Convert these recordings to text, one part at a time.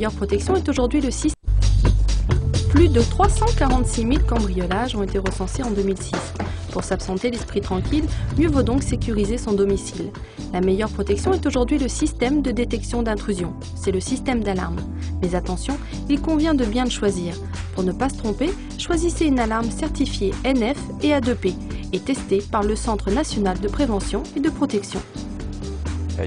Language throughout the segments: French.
meilleure protection est aujourd'hui le système. Plus de 346 000 cambriolages ont été recensés en 2006. Pour s'absenter l'esprit tranquille, mieux vaut donc sécuriser son domicile. La meilleure protection est aujourd'hui le système de détection d'intrusion. C'est le système d'alarme. Mais attention, il convient de bien le choisir. Pour ne pas se tromper, choisissez une alarme certifiée NF et A2P et testée par le Centre national de prévention et de protection.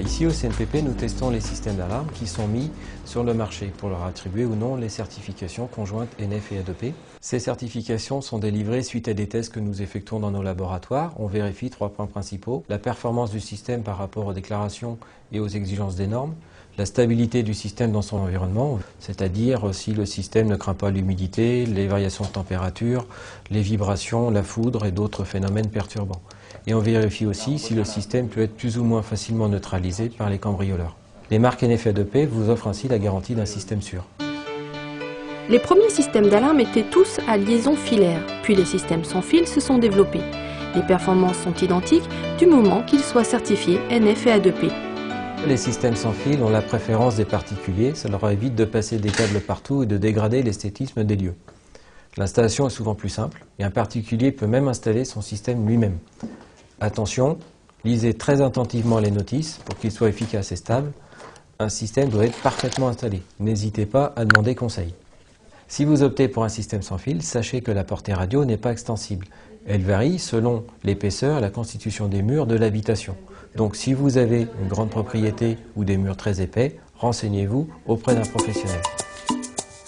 Ici au CNPP, nous testons les systèmes d'alarme qui sont mis sur le marché pour leur attribuer ou non les certifications conjointes NF et A2P. Ces certifications sont délivrées suite à des tests que nous effectuons dans nos laboratoires. On vérifie 3 points principaux: la performance du système par rapport aux déclarations et aux exigences des normes, la stabilité du système dans son environnement, c'est-à-dire si le système ne craint pas l'humidité, les variations de température, les vibrations, la foudre et d'autres phénomènes perturbants. Et on vérifie aussi si le système peut être plus ou moins facilement neutralisé par les cambrioleurs. Les marques NF et A2P vous offrent ainsi la garantie d'un système sûr. Les premiers systèmes d'alarme étaient tous à liaison filaire, puis les systèmes sans fil se sont développés. Les performances sont identiques du moment qu'ils soient certifiés NF et A2P. Les systèmes sans fil ont la préférence des particuliers, ça leur évite de passer des câbles partout et de dégrader l'esthétisme des lieux. L'installation est souvent plus simple et un particulier peut même installer son système lui-même. Attention, lisez très attentivement les notices pour qu'il soit efficace et stable. Un système doit être parfaitement installé. N'hésitez pas à demander conseil. Si vous optez pour un système sans fil, sachez que la portée radio n'est pas extensible. Elle varie selon l'épaisseur et la constitution des murs de l'habitation. Donc si vous avez une grande propriété ou des murs très épais, renseignez-vous auprès d'un professionnel.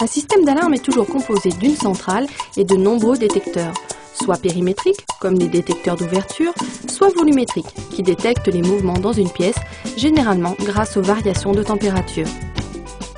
Un système d'alarme est toujours composé d'une centrale et de nombreux détecteurs, soit périmétriques, comme les détecteurs d'ouverture, soit volumétriques, qui détectent les mouvements dans une pièce, généralement grâce aux variations de température.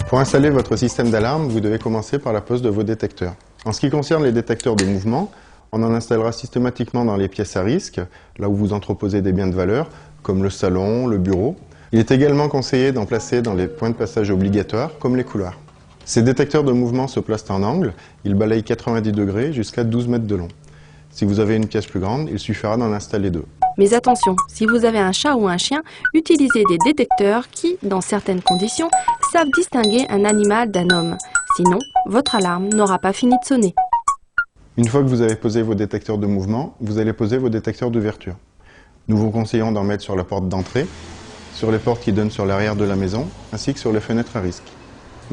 Pour installer votre système d'alarme, vous devez commencer par la pose de vos détecteurs. En ce qui concerne les détecteurs de mouvement, on en installera systématiquement dans les pièces à risque, là où vous entreposez des biens de valeur, comme le salon, le bureau. Il est également conseillé d'en placer dans les points de passage obligatoires, comme les couloirs. Ces détecteurs de mouvement se placent en angle, ils balayent 90 degrés jusqu'à 12 mètres de long. Si vous avez une pièce plus grande, il suffira d'en installer 2. Mais attention, si vous avez un chat ou un chien, utilisez des détecteurs qui, dans certaines conditions, savent distinguer un animal d'un homme. Sinon, votre alarme n'aura pas fini de sonner. Une fois que vous avez posé vos détecteurs de mouvement, vous allez poser vos détecteurs d'ouverture. Nous vous conseillons d'en mettre sur la porte d'entrée, sur les portes qui donnent sur l'arrière de la maison, ainsi que sur les fenêtres à risque.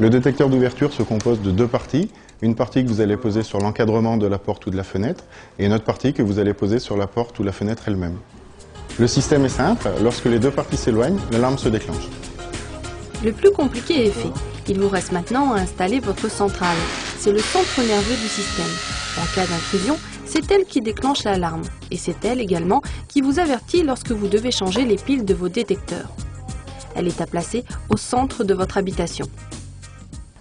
Le détecteur d'ouverture se compose de 2 parties. Une partie que vous allez poser sur l'encadrement de la porte ou de la fenêtre, et une autre partie que vous allez poser sur la porte ou la fenêtre elle-même. Le système est simple, lorsque les 2 parties s'éloignent, l'alarme se déclenche. Le plus compliqué est fait. Il vous reste maintenant à installer votre centrale. C'est le centre nerveux du système. En cas d'intrusion, c'est elle qui déclenche l'alarme. Et c'est elle également qui vous avertit lorsque vous devez changer les piles de vos détecteurs. Elle est à placer au centre de votre habitation.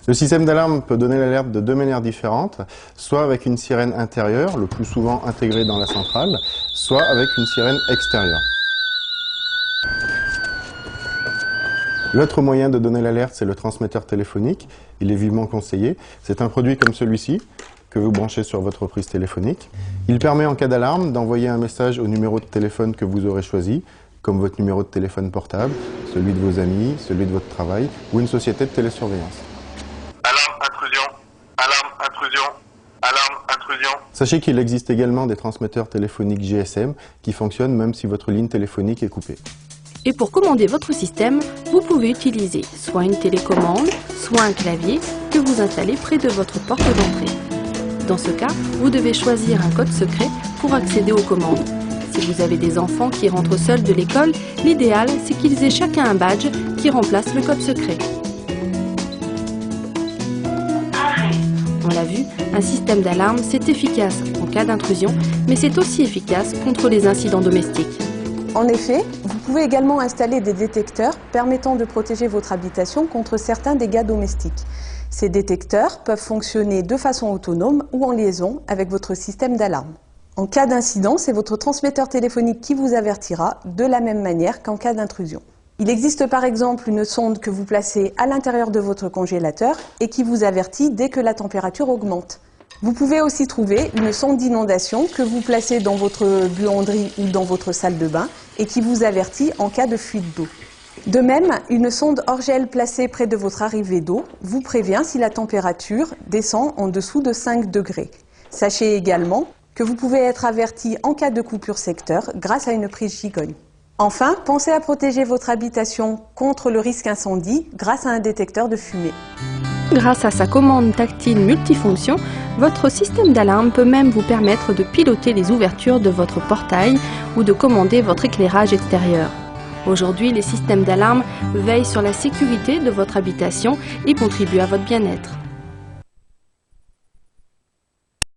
Le système d'alarme peut donner l'alerte de 2 manières différentes, soit avec une sirène intérieure, le plus souvent intégrée dans la centrale, soit avec une sirène extérieure. L'autre moyen de donner l'alerte, c'est le transmetteur téléphonique. Il est vivement conseillé. C'est un produit comme celui-ci, que vous branchez sur votre prise téléphonique. Il permet en cas d'alarme d'envoyer un message au numéro de téléphone que vous aurez choisi, comme votre numéro de téléphone portable, celui de vos amis, celui de votre travail, ou une société de télésurveillance. Alarme intrusion, alarme intrusion, alarme intrusion. Sachez qu'il existe également des transmetteurs téléphoniques GSM qui fonctionnent même si votre ligne téléphonique est coupée. Et pour commander votre système, vous pouvez utiliser soit une télécommande, soit un clavier que vous installez près de votre porte d'entrée. Dans ce cas, vous devez choisir un code secret pour accéder aux commandes. Si vous avez des enfants qui rentrent seuls de l'école, l'idéal, c'est qu'ils aient chacun un badge qui remplace le code secret. On l'a vu, un système d'alarme, c'est efficace en cas d'intrusion, mais c'est aussi efficace contre les incidents domestiques. En effet, vous pouvez également installer des détecteurs permettant de protéger votre habitation contre certains dégâts domestiques. Ces détecteurs peuvent fonctionner de façon autonome ou en liaison avec votre système d'alarme. En cas d'incident, c'est votre transmetteur téléphonique qui vous avertira de la même manière qu'en cas d'intrusion. Il existe par exemple une sonde que vous placez à l'intérieur de votre congélateur et qui vous avertit dès que la température augmente. Vous pouvez aussi trouver une sonde d'inondation que vous placez dans votre buanderie ou dans votre salle de bain et qui vous avertit en cas de fuite d'eau. De même, une sonde hors gel placée près de votre arrivée d'eau vous prévient si la température descend en dessous de 5 degrés. Sachez également que vous pouvez être averti en cas de coupure secteur grâce à une prise gigogne. Enfin, pensez à protéger votre habitation contre le risque incendie grâce à un détecteur de fumée. Grâce à sa commande tactile multifonction, votre système d'alarme peut même vous permettre de piloter les ouvertures de votre portail ou de commander votre éclairage extérieur. Aujourd'hui, les systèmes d'alarme veillent sur la sécurité de votre habitation et contribuent à votre bien-être.